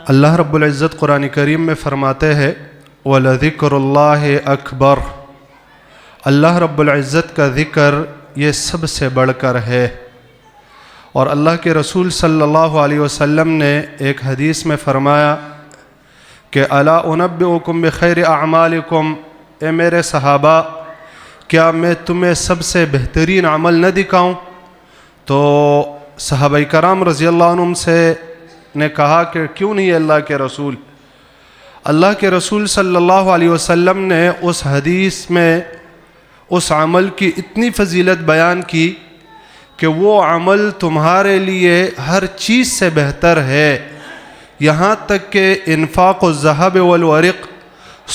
اللہ رب العزت قرآن کریم میں فرماتے ہیں وَلَذِكْرُ اللَّهِ أَكْبَرُ، اللہ رب العزت کا ذکر یہ سب سے بڑھ کر ہے۔ اور اللہ کے رسول صلی اللہ علیہ وسلم نے ایک حدیث میں فرمایا کہ الا انبئکم بخیر اعمالکم، اے میرے صحابہ کیا میں تمہیں سب سے بہترین عمل نہ دکھاؤں؟ تو صحابہ کرام رضی اللہ عنہم سے نے کہا کہ کیوں نہیں اللہ کے رسول؟ اللہ کے رسول صلی اللہ علیہ وسلم نے اس حدیث میں اس عمل کی اتنی فضیلت بیان کی کہ وہ عمل تمہارے لیے ہر چیز سے بہتر ہے، یہاں تک کہ انفاق الذهب والورق،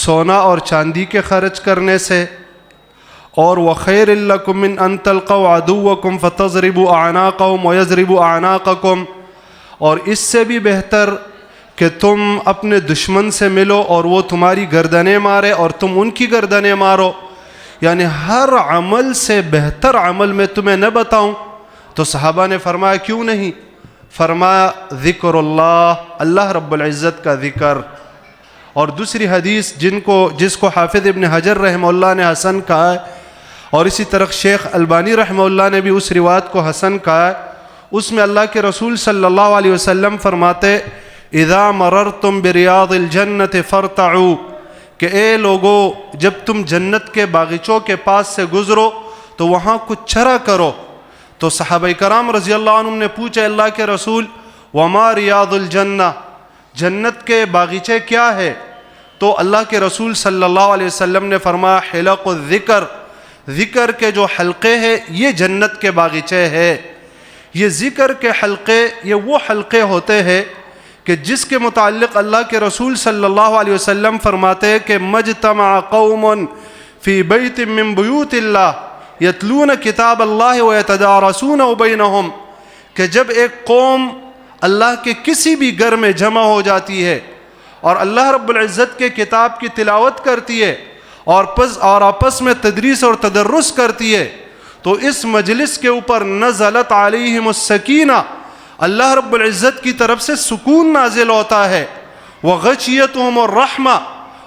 سونا اور چاندی کے خرچ کرنے سے، اور وخیر لکم من ان تلقوا عدوکم فتضربوا اعناقهم ويضربوا اعناقکم، اور اس سے بھی بہتر کہ تم اپنے دشمن سے ملو اور وہ تمہاری گردنیں مارے اور تم ان کی گردنیں مارو، یعنی ہر عمل سے بہتر عمل میں تمہیں نہ بتاؤں؟ تو صحابہ نے فرمایا کیوں نہیں؟ فرمایا ذکر اللہ، اللہ رب العزت کا ذکر۔ اور دوسری حدیث جس کو حافظ ابن حجر رحمہ اللہ نے حسن کہا ہے، اور اسی طرح شیخ البانی رحمہ اللہ نے بھی اس روایت کو حسن کہا ہے، اس میں اللہ کے رسول صلی اللہ علیہ وسلم فرماتے اذا مررتم بریاض الجنت فارتعوا، کہ اے لوگو جب تم جنت کے باغیچوں کے پاس سے گزرو تو وہاں کچھ چرا کرو۔ تو صحابہ کرام رضی اللہ عنہم نے پوچھا اللہ کے رسول وما ریاض الجنہ، جنت کے باغیچے کیا ہے؟ تو اللہ کے رسول صلی اللہ علیہ وسلم نے فرمایا حلق الذکر، ذکر کے جو حلقے ہیں یہ جنت کے باغیچے ہے۔ یہ ذکر کے حلقے یہ وہ حلقے ہوتے ہیں کہ جس کے متعلق اللہ کے رسول صلی اللہ علیہ وسلم فرماتے ہیں کہ مجتمع قوم فی بیت من بیوت اللہ یتلون کتاب اللہ ویتدارسون بینہم، کہ جب ایک قوم اللہ کے کسی بھی گھر میں جمع ہو جاتی ہے اور اللہ رب العزت کے کتاب کی تلاوت کرتی ہے اور آپس میں تدریس اور تدرس کرتی ہے، تو اس مجلس کے اوپر نزلت علیہم السکینہ، اللہ رب العزت کی طرف سے سکون نازل ہوتا ہے، وغشیتہم الرحمہ،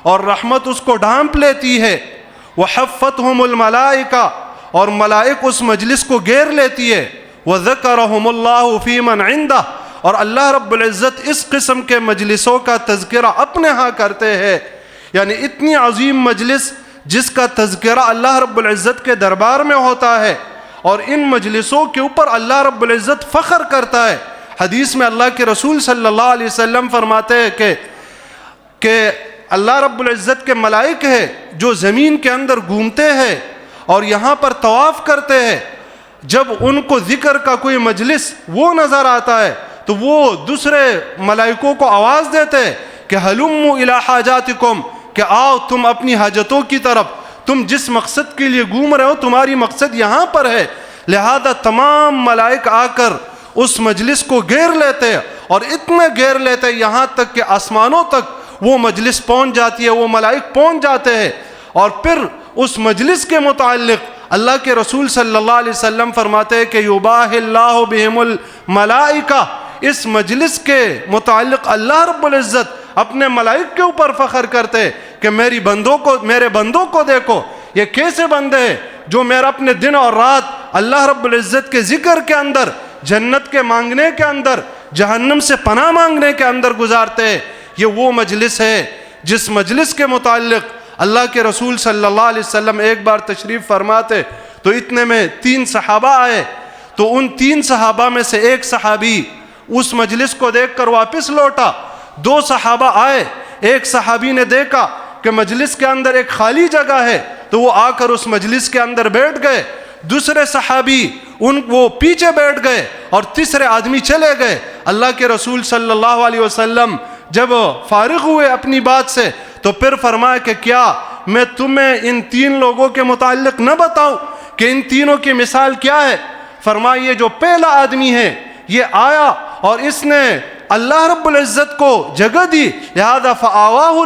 اور رحمت اس کو ڈھانپ لیتی ہے، وحفتہم الملائکہ، اور ملائک اس مجلس کو گھیر لیتی ہے، وذکرہم اللہ فی من عندہ، اور اللہ رب العزت اس قسم کے مجلسوں کا تذکرہ اپنے ہاں کرتے ہیں۔ یعنی اتنی عظیم مجلس جس کا تذکرہ اللہ رب العزت کے دربار میں ہوتا ہے، اور ان مجلسوں کے اوپر اللہ رب العزت فخر کرتا ہے۔ حدیث میں اللہ کے رسول صلی اللہ علیہ وسلم فرماتے ہیں کہ اللہ رب العزت کے ملائک ہیں جو زمین کے اندر گھومتے ہیں اور یہاں پر طواف کرتے ہیں، جب ان کو ذکر کا کوئی مجلس وہ نظر آتا ہے تو وہ دوسرے ملائکوں کو آواز دیتے ہیں کہ ہلموا الی حاجاتکم، کہ آؤ تم اپنی حاجتوں کی طرف، تم جس مقصد کے لیے گھوم رہے ہو تمہاری مقصد یہاں پر ہے۔ لہذا تمام ملائک آ کر اس مجلس کو گھیر لیتے ہیں، اور اتنا گھیر لیتے ہیں یہاں تک کہ آسمانوں تک وہ مجلس پہنچ جاتی ہے، وہ ملائک پہنچ جاتے ہیں۔ اور پھر اس مجلس کے متعلق اللہ کے رسول صلی اللہ علیہ وسلم فرماتے ہیں کہ یباہی اللہ بہم الملائکہ، اس مجلس کے متعلق اللہ رب العزت اپنے ملائک کے اوپر فخر کرتے کہ میرے بندوں کو دیکھو، یہ کیسے بندے ہیں جو میرا اپنے دن اور رات اللہ رب العزت کے ذکر کے اندر، جنت کے مانگنے کے اندر، جہنم سے پناہ مانگنے کے اندر گزارتے ہیں۔ یہ وہ مجلس ہے جس مجلس کے متعلق اللہ کے رسول صلی اللہ علیہ وسلم ایک بار تشریف فرماتے تو اتنے میں 3 صحابہ آئے، تو ان 3 صحابہ میں سے ایک صحابی اس مجلس کو دیکھ کر واپس لوٹا، 2 صحابہ آئے، ایک صحابی نے دیکھا کہ مجلس کے اندر ایک خالی جگہ ہے تو وہ آ کر اس مجلس کے اندر بیٹھ گئے، دوسرے صحابی وہ پیچھے بیٹھ گئے، اور تیسرے آدمی چلے گئے۔ اللہ کے رسول صلی اللہ علیہ وسلم جب فارغ ہوئے اپنی بات سے تو پھر فرمایا کہ کیا میں تمہیں ان 3 لوگوں کے متعلق نہ بتاؤں کہ ان تینوں کی مثال کیا ہے؟ فرمایا یہ جو پہلا آدمی ہے یہ آیا اور اس نے اللہ رب العزت کو جگہ دی، لہذا فآواہ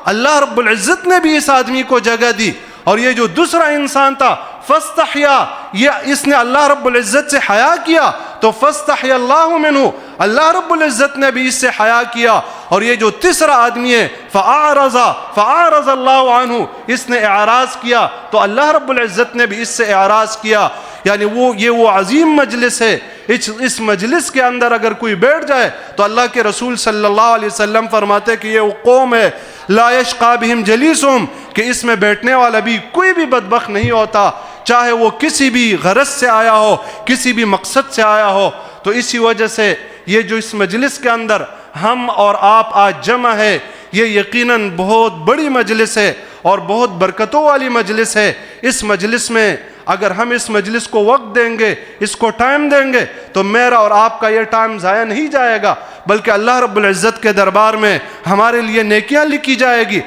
اللہ رب العزت نے بھی اس آدمی کو جگہ دی، اور یہ جو دوسرا انسان تھا فاستحیا، یہ اس نے اللہ رب العزت سے حیا کیا تو فاستحی اللہ منہ، اللہ رب العزت نے بھی اس سے حیا کیا. اور یہ جو تیسرا آدمی ہے فاعرض اللہ عنہ، اس نے اعراض کیا تو اللہ رب العزت نے بھی اس سے اعراض کیا. یعنی یہ وہ عظیم مجلس ہے، اس مجلس کے اندر اگر کوئی بیٹھ جائے تو اللہ کے رسول صلی اللہ علیہ وسلم فرماتے کہ یہ وہ قوم ہے لا یشقی بہم جلیسہم، کہ اس میں بیٹھنے والا بھی کوئی بھی بدبخت نہیں ہوتا، چاہے وہ کسی بھی غرض سے آیا ہو، کسی بھی مقصد سے آیا ہو. تو اسی وجہ سے یہ جو اس مجلس کے اندر ہم اور آپ آج جمع ہے، یہ یقیناً بہت بڑی مجلس ہے اور بہت برکتوں والی مجلس ہے. اس مجلس میں اگر ہم اس مجلس کو وقت دیں گے، اس کو ٹائم دیں گے، تو میرا اور آپ کا یہ ٹائم ضائع نہیں جائے گا، بلکہ اللہ رب العزت کے دربار میں ہمارے لیے نیکیاں لکھی جائے گی.